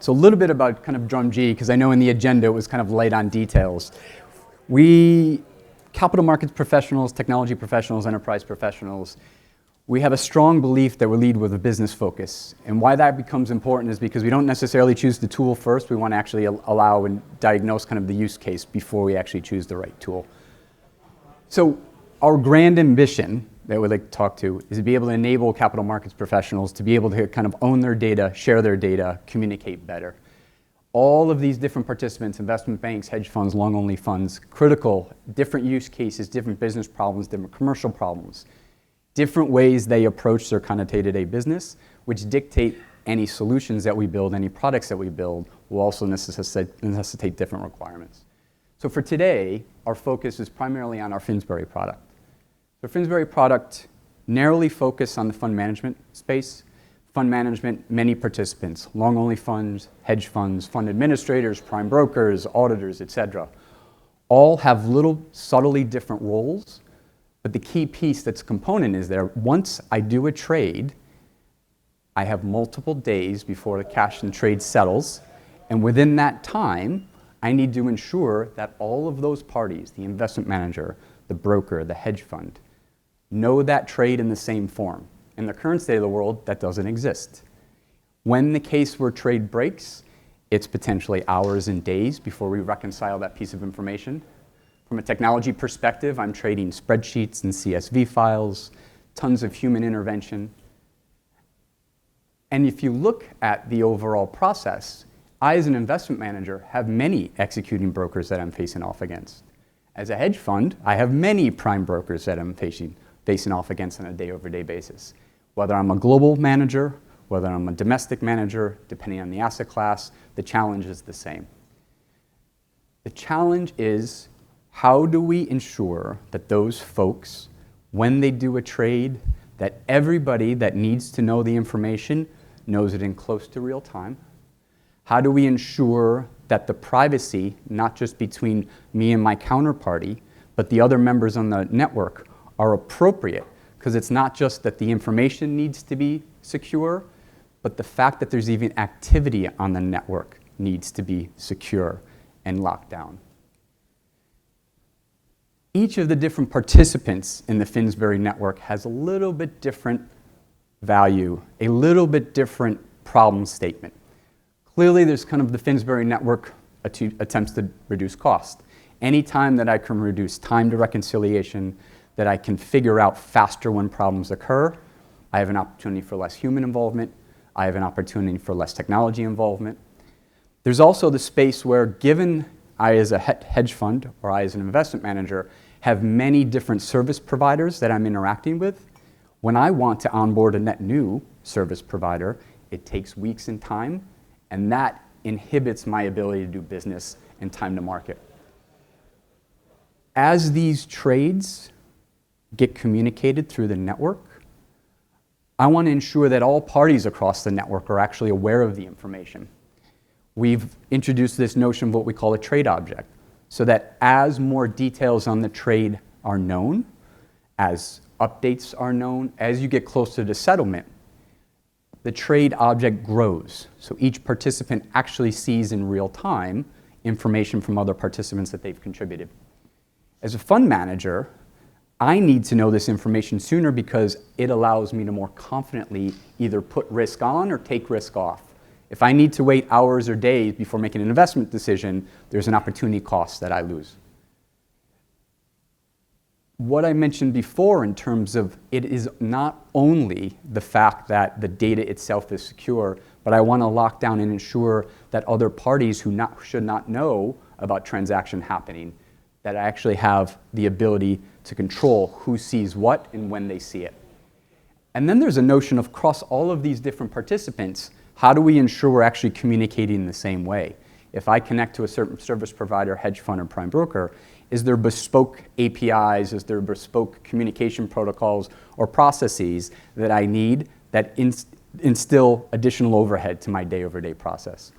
So a little bit about kind of DrumG, because I know in the agenda it was kind of light on details. Capital markets professionals, technology professionals, enterprise professionals, we have a strong belief that we lead with a business focus. And why that becomes important is because we don't necessarily choose the tool first. We want to actually allow and diagnose kind of the use case before we actually choose the right tool. So our grand ambition that we'd like to talk to is to be able to enable capital markets professionals to be able to kind of own their data, share their data, communicate better. All of these different participants, investment banks, hedge funds, long-only funds, critical, different use cases, different business problems, different commercial problems, different ways they approach their kind of day-to-day business, which dictate any solutions that we build, any products that we build, will also necessitate different requirements. So for today, our focus is primarily on our Finsbury product. The Finsbury product narrowly focused on the fund management space. Fund management, many participants, long-only funds, hedge funds, fund administrators, prime brokers, auditors, etc. All have little subtly different roles, but the key piece that's a component is there, once I do a trade, I have multiple days before the cash and trade settles, and within that time, I need to ensure that all of those parties, the investment manager, the broker, the hedge fund, know that trade in the same form. In the current state of the world, that doesn't exist. When the case where trade breaks, it's potentially hours and days before we reconcile that piece of information. From a technology perspective, I'm trading spreadsheets and CSV files, tons of human intervention. And if you look at the overall process, I, as an investment manager, have many executing brokers that I'm facing off against. As a hedge fund, I have many prime brokers that I'm facing off against on a day-over-day basis. Whether I'm a global manager, whether I'm a domestic manager, depending on the asset class, the challenge is the same. The challenge is, how do we ensure that those folks, when they do a trade, that everybody that needs to know the information knows it in close to real time? How do we ensure that the privacy, not just between me and my counterparty, but the other members on the network, are appropriate? Because it's not just that the information needs to be secure, but the fact that there's even activity on the network needs to be secure and locked down. Each of the different participants in the Finsbury network has a little bit different value, a little bit different problem statement. Clearly, there's kind of the Finsbury network attempts to reduce cost. Anytime that I can reduce time to reconciliation, that I can figure out faster when problems occur, I have an opportunity for less human involvement. I have an opportunity for less technology involvement. There's also the space where, given I as a hedge fund or I as an investment manager have many different service providers that I'm interacting with, when I want to onboard a net new service provider, it takes weeks and time, and that inhibits my ability to do business and time to market. As these trades get communicated through the network, I want to ensure that all parties across the network are actually aware of the information. We've introduced this notion of what we call a trade object, so that as more details on the trade are known, as updates are known, as you get closer to settlement, the trade object grows. So each participant actually sees in real time information from other participants that they've contributed. As a fund manager, I need to know this information sooner because it allows me to more confidently either put risk on or take risk off. If I need to wait hours or days before making an investment decision, there's an opportunity cost that I lose. What I mentioned before in terms of it is not only the fact that the data itself is secure, but I want to lock down and ensure that other parties who should not know about transaction happening, that I actually have the ability to control who sees what and when they see it. And then there's a notion of across all of these different participants, how do we ensure we're actually communicating in the same way? If I connect to a certain service provider, hedge fund, or prime broker, is there bespoke APIs, is there bespoke communication protocols or processes that I need that instill additional overhead to my day-over-day process?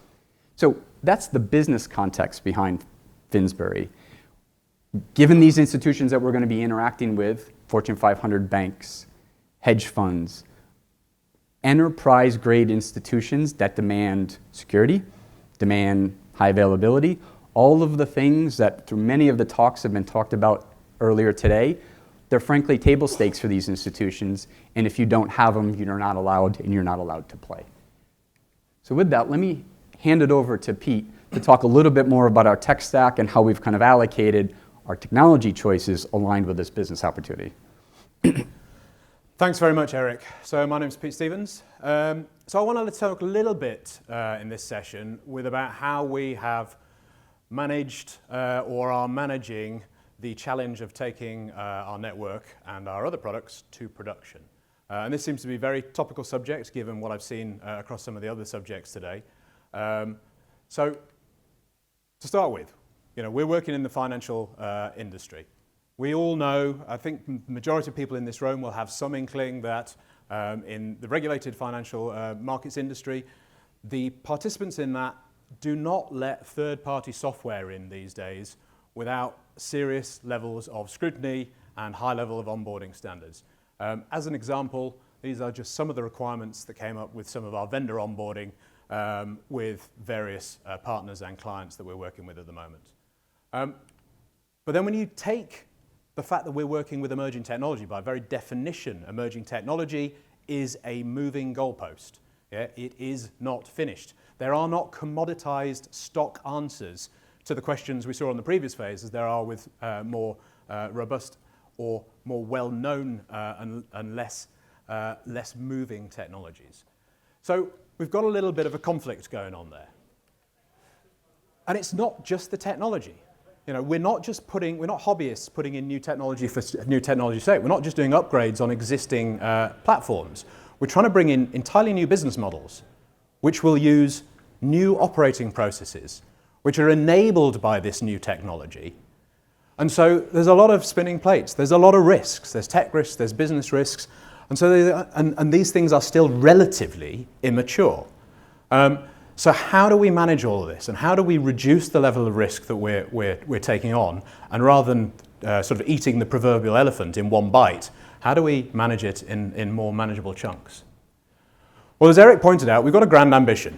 So that's the business context behind Finsbury. Given these institutions that we're going to be interacting with, Fortune 500 banks, hedge funds, enterprise-grade institutions that demand security, demand high availability, all of the things that through many of the talks have been talked about earlier today, they're frankly table stakes for these institutions, and if you don't have them, you're not allowed, and you're not allowed to play. So with that, let me hand it over to Pete to talk a little bit more about our tech stack and how we've kind of allocated our technology choices aligned with this business opportunity. Thanks very much, Eric. So my name is Pete Stevens. So I want to talk a little bit in this session about how we have managed or are managing the challenge of taking our network and our other products to production. And this seems to be a very topical subject given what I've seen across some of the other subjects today. So to start with, we're working in the financial industry. We all know, I think the majority of people in this room will have some inkling that in the regulated financial markets industry, the participants in that do not let third-party software in these days without serious levels of scrutiny and high level of onboarding standards. As an example, these are just some of the requirements that came up with some of our vendor onboarding with various partners and clients that we're working with at the moment. But then when you take the fact that we're working with emerging technology, by very definition, emerging technology is a moving goalpost. Yeah? It is not finished. There are not commoditized stock answers to the questions we saw on the previous phase as there are with more robust or more well-known and less moving technologies. So we've got a little bit of a conflict going on there. And it's not just the technology. We're not hobbyists putting in new technology for new technology's sake. We're not just doing upgrades on existing platforms. We're trying to bring in entirely new business models, which will use new operating processes, which are enabled by this new technology. And so there's a lot of spinning plates. There's a lot of risks. There's tech risks, there's business risks. And so and these things are still relatively immature. So how do we manage all of this? And how do we reduce the level of risk that we're taking on? And rather than sort of eating the proverbial elephant in one bite, how do we manage it in more manageable chunks? Well, as Eric pointed out, we've got a grand ambition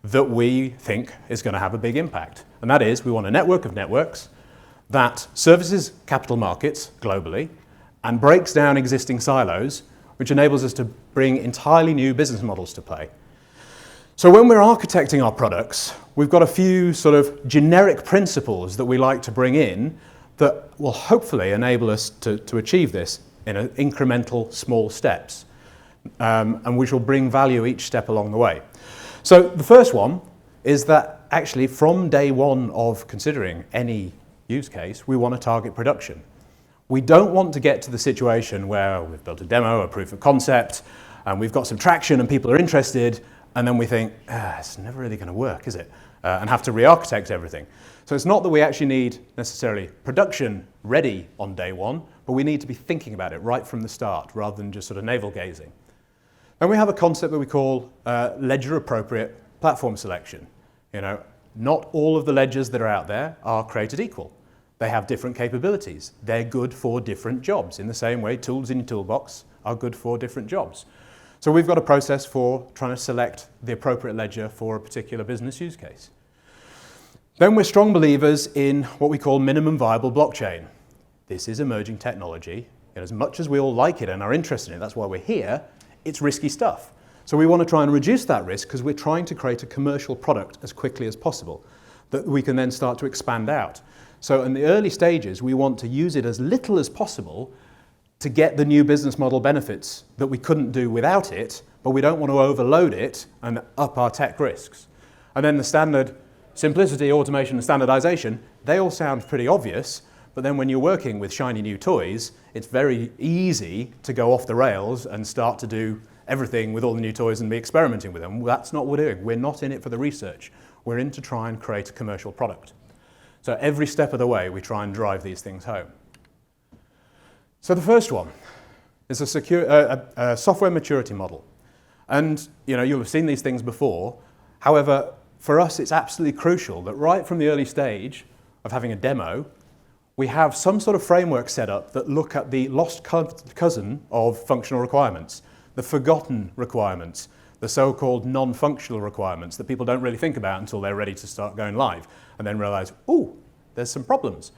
that we think is going to have a big impact. And that is, we want a network of networks that services capital markets globally and breaks down existing silos, which enables us to bring entirely new business models to play. So when we're architecting our products, we've got a few sort of generic principles that we like to bring in that will hopefully enable us to achieve this in incremental small steps, and which will bring value each step along the way. So the first one is that actually from day one of considering any use case, we want to target production. We don't want to get to the situation where we've built a demo, a proof of concept, and we've got some traction and people are interested, and then we think, it's never really going to work, is it? And have to re-architect everything. So it's not that we actually need necessarily production ready on day one, but we need to be thinking about it right from the start, rather than just sort of navel-gazing. Then we have a concept that we call ledger-appropriate platform selection. Not all of the ledgers that are out there are created equal. They have different capabilities. They're good for different jobs, in the same way tools in your toolbox are good for different jobs. So we've got a process for trying to select the appropriate ledger for a particular business use case. Then we're strong believers in what we call minimum viable blockchain. This is emerging technology, and as much as we all like it and are interested in it, that's why we're here, it's risky stuff. So we want to try and reduce that risk because we're trying to create a commercial product as quickly as possible that we can then start to expand out. So in the early stages, we want to use it as little as possible to get the new business model benefits that we couldn't do without it, but we don't want to overload it and up our tech risks. And then the standard simplicity, automation, and standardization, they all sound pretty obvious, but then when you're working with shiny new toys, it's very easy to go off the rails and start to do everything with all the new toys and be experimenting with them. That's not what we're doing. We're not in it for the research. We're in to try and create a commercial product. So every step of the way, we try and drive these things home. So the first one is a software maturity model. And you'll have seen these things before. However, for us, it's absolutely crucial that right from the early stage of having a demo, we have some sort of framework set up that look at the lost cousin of functional requirements. the forgotten requirements, the so-called non-functional requirements that people don't really think about until they're ready to start going live and then realize, oh, there's some problems.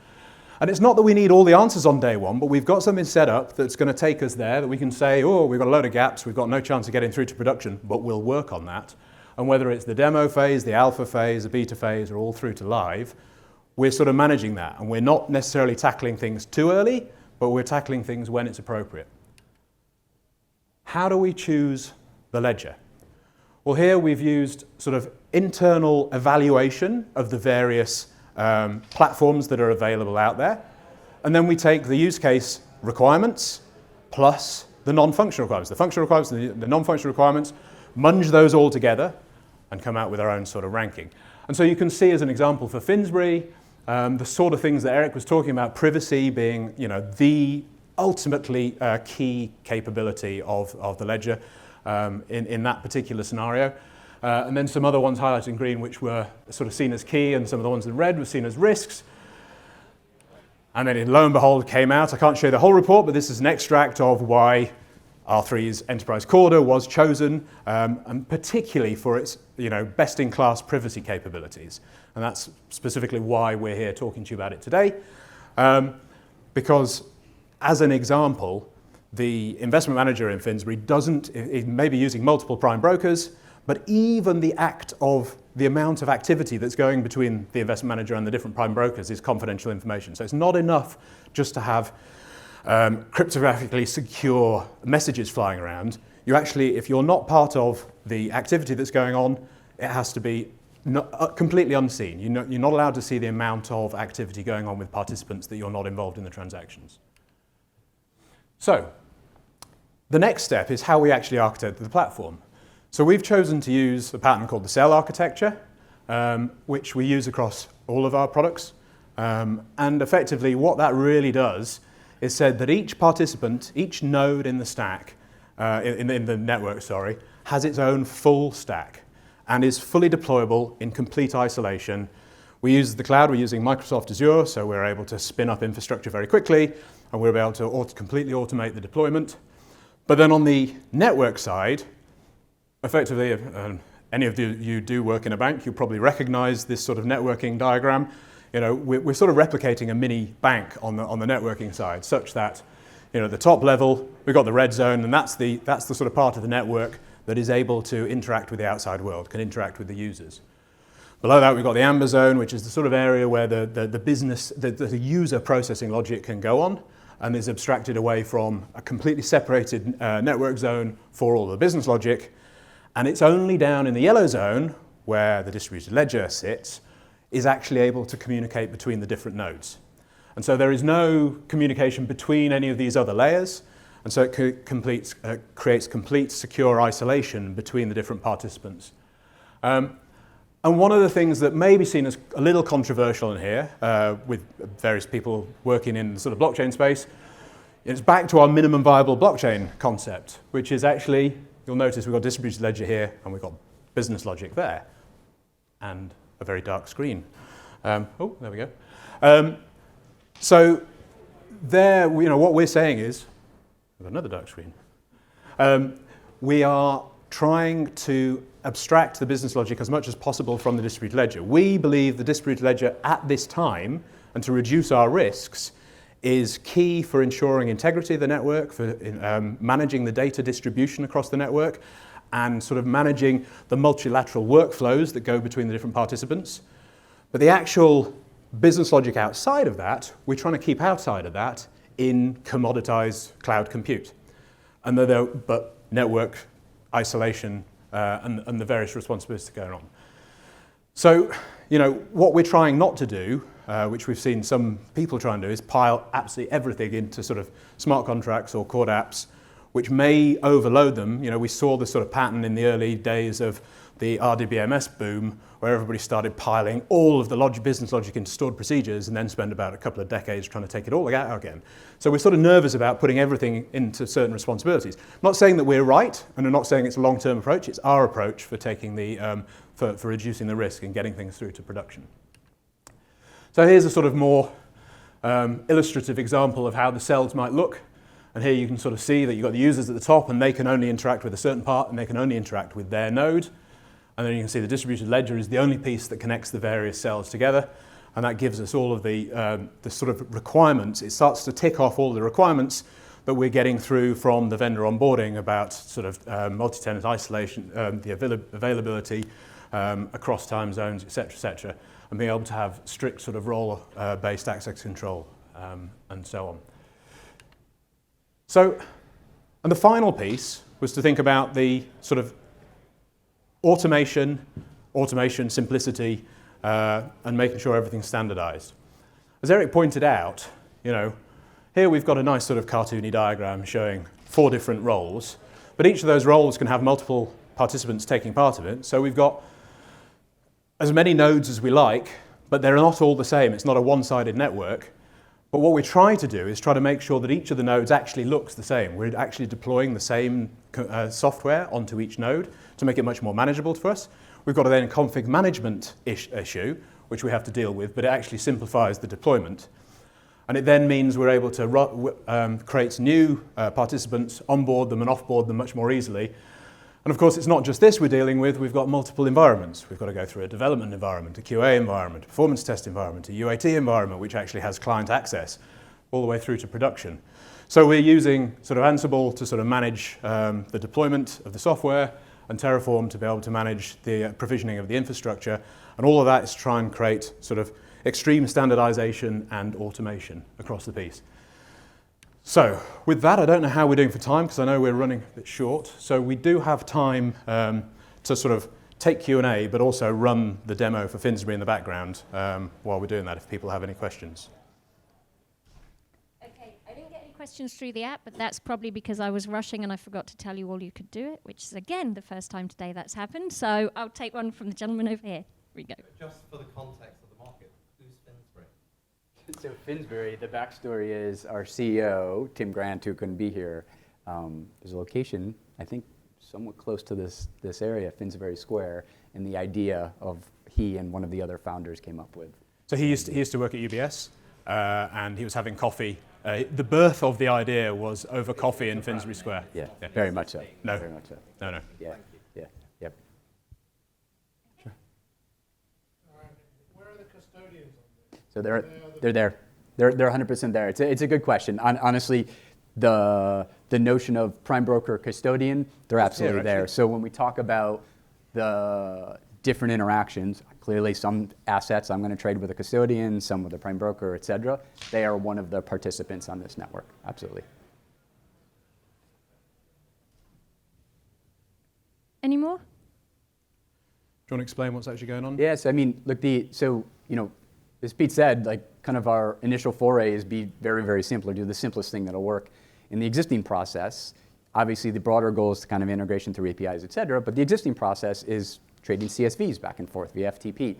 And it's not that we need all the answers on day one, but we've got something set up that's going to take us there that we can say, oh, we've got a load of gaps, we've got no chance of getting through to production, but we'll work on that. And whether it's the demo phase, the alpha phase, the beta phase, or all through to live, we're sort of managing that. And we're not necessarily tackling things too early, but we're tackling things when it's appropriate. How do we choose the ledger? Well, here we've used sort of internal evaluation of the various platforms that are available out there. And then we take the use case requirements plus the non-functional requirements. The functional requirements and the non-functional requirements, munge those all together and come out with our own sort of ranking. And so you can see as an example for Finsbury, the sort of things that Eric was talking about, privacy being, the ultimately key capability of the ledger in that particular scenario. And then some other ones highlighted in green which were sort of seen as key, and some of the ones in red were seen as risks. And then lo and behold came out, I can't show you the whole report, but this is an extract of why R3's Enterprise Corda was chosen, and particularly for its best-in-class privacy capabilities. And that's specifically why we're here talking to you about it today. Because as an example, the investment manager in Finsbury it may be using multiple prime brokers, but even the act of the amount of activity that's going between the investment manager and the different prime brokers is confidential information. So it's not enough just to have cryptographically secure messages flying around. You actually, if you're not part of the activity that's going on, it has to be completely unseen. You're not allowed to see the amount of activity going on with participants that you're not involved in the transactions. So the next step is how we actually architect the platform. So we've chosen to use a pattern called the cell architecture, which we use across all of our products. And effectively what that really does is said that each participant, each node in the stack, in the network, has its own full stack and is fully deployable in complete isolation. We use the cloud, we're using Microsoft Azure, so we're able to spin up infrastructure very quickly, and we're able to completely automate the deployment. But then on the network side, effectively, if any of you do work in a bank, you'll probably recognize this sort of networking diagram. We're sort of replicating a mini bank on the networking side, such that, at the top level, we've got the red zone, and that's the sort of part of the network that is able to interact with the outside world, can interact with the users. Below that, we've got the amber zone, which is the sort of area where the user processing logic can go on, and is abstracted away from a completely separated network zone for all the business logic. And it's only down in the yellow zone, where the distributed ledger sits, is actually able to communicate between the different nodes. And so there is no communication between any of these other layers, and so it creates complete secure isolation between the different participants. And one of the things that may be seen as a little controversial in here, with various people working in the sort of blockchain space, it's back to our minimum viable blockchain concept, which is actually, you'll notice we've got distributed ledger here, and we've got business logic there, and a very dark screen. There we go. So there, what we're saying is, we've got another dark screen. We are trying to abstract the business logic as much as possible from the distributed ledger. We believe the distributed ledger at this time, and to reduce our risks, is key for ensuring integrity of the network, for managing the data distribution across the network, and sort of managing the multilateral workflows that go between the different participants. But the actual business logic outside of that, we're trying to keep outside of that in commoditized cloud compute. But network isolation and the various responsibilities that go on. So, what we're trying not to do, which we've seen some people try and do, is pile absolutely everything into sort of smart contracts or Corda apps, which may overload them. We saw this sort of pattern in the early days of the RDBMS boom, where everybody started piling all of the business logic into stored procedures and then spend about a couple of decades trying to take it all out again. So we're sort of nervous about putting everything into certain responsibilities. I'm not saying that we're right, and I'm not saying it's a long-term approach. It's our approach for taking for reducing the risk and getting things through to production. So here's a sort of more illustrative example of how the cells might look. And here you can sort of see that you've got the users at the top, and they can only interact with a certain part, and they can only interact with their node. And then you can see the distributed ledger is the only piece that connects the various cells together. And that gives us all of the sort of requirements. It starts to tick off all the requirements that we're getting through from the vendor onboarding about sort of multi-tenant isolation, the availability across time zones, et cetera, and being able to have strict sort of role-based access control and so on. So, and the final piece was to think about the sort of automation, simplicity, and making sure everything's standardized. As Eric pointed out, here we've got a nice sort of cartoony diagram showing 4 different roles, but each of those roles can have multiple participants taking part of it. So we've got as many nodes as we like, but they're not all the same. It's not a one-sided network. But what we try to do is try to make sure that each of the nodes actually looks the same. We're actually deploying the same software onto each node to make it much more manageable for us. We've got a then config management issue, which we have to deal with, but it actually simplifies the deployment. And it then means we're able to create new participants, onboard them and offboard them much more easily. And of course, it's not just this we're dealing with. We've got multiple environments. We've got to go through a development environment, a QA environment, a performance test environment, a UAT environment, which actually has client access all the way through to production. So we're using sort of Ansible to sort of manage the deployment of the software, and Terraform to be able to manage the provisioning of the infrastructure. And all of that is to try and create sort of extreme standardization and automation across the piece. So with that, I don't know how we're doing for time, because I know we're running a bit short. So we do have time to sort of take Q&A, but also run the demo for Finsbury in the background while we're doing that, if people have any questions. Okay, I didn't get any questions through the app, but that's probably because I was rushing and I forgot to tell you all you could do it, which is, again, the first time today that's happened. So I'll take one from the gentleman over here. Here we go. Just for the context of the market, who's Finsbury? So Finsbury, the backstory is our CEO, Tim Grant, who couldn't be here. There's a location, I think, somewhat close to this area, Finsbury Square, and the idea of he and one of the other founders came up with. So he used to work at UBS, and he was having coffee. The birth of the idea was over coffee in Finsbury Square. Yeah, very much so. No. Very much so. No. Yeah, yeah, yep. Where are the custodians on this? So they're there. They're 100% there. It's a good question. Honestly, the notion of prime broker custodian, they're absolutely there. So when we talk about the different interactions, clearly some assets I'm going to trade with a custodian, some with a prime broker, et cetera. They are one of the participants on this network. Absolutely. Any more? Do you want to explain what's actually going on? Yes, I mean, look, as Pete said, like kind of our initial foray is be very, very simple, or do the simplest thing that'll work. In the existing process, obviously the broader goal is to kind of integration through APIs, et cetera, but the existing process is trading CSVs back and forth via FTP.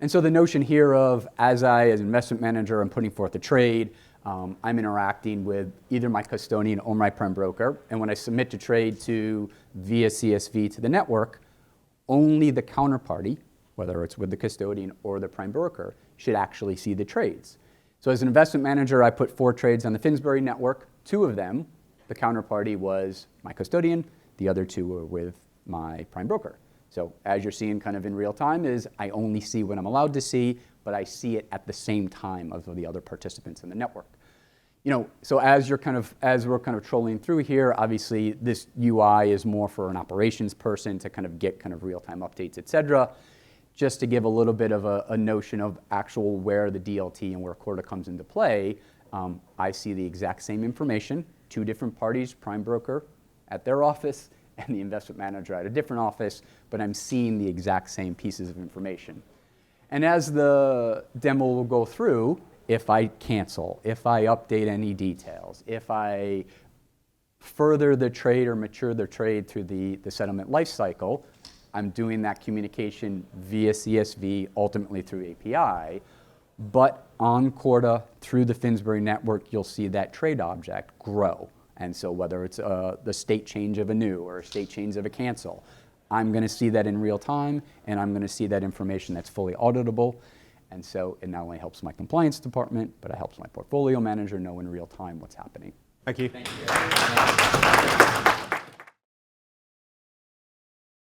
And so the notion here of, as an investment manager, I'm putting forth a trade, I'm interacting with either my custodian or my prime broker, and when I submit the trade via CSV to the network, only the counterparty, whether it's with the custodian or the prime broker, should actually see the trades. So as an investment manager, I put 4 trades on the Finsbury network. 2 of them, the counterparty was my custodian. The other 2 were with my prime broker. So as you're seeing kind of in real time is I only see what I'm allowed to see, but I see it at the same time as the other participants in the network. So as we're kind of trolling through here, obviously this UI is more for an operations person to kind of get kind of real-time updates, et cetera. Just to give a little bit of a notion of actual where the DLT and where Corda comes into play, I see the exact same information, 2 different parties, prime broker at their office and the investment manager at a different office, but I'm seeing the exact same pieces of information. And as the demo will go through, if I cancel, if I update any details, if I further the trade or mature the trade through the settlement lifecycle, I'm doing that communication via CSV, ultimately through API. But on Corda, through the Finsbury network, you'll see that trade object grow. And so whether it's the state change of a new or a state change of a cancel, I'm going to see that in real time, and I'm going to see that information that's fully auditable. And so it not only helps my compliance department, but it helps my portfolio manager know in real time what's happening. Thank you. Thank you.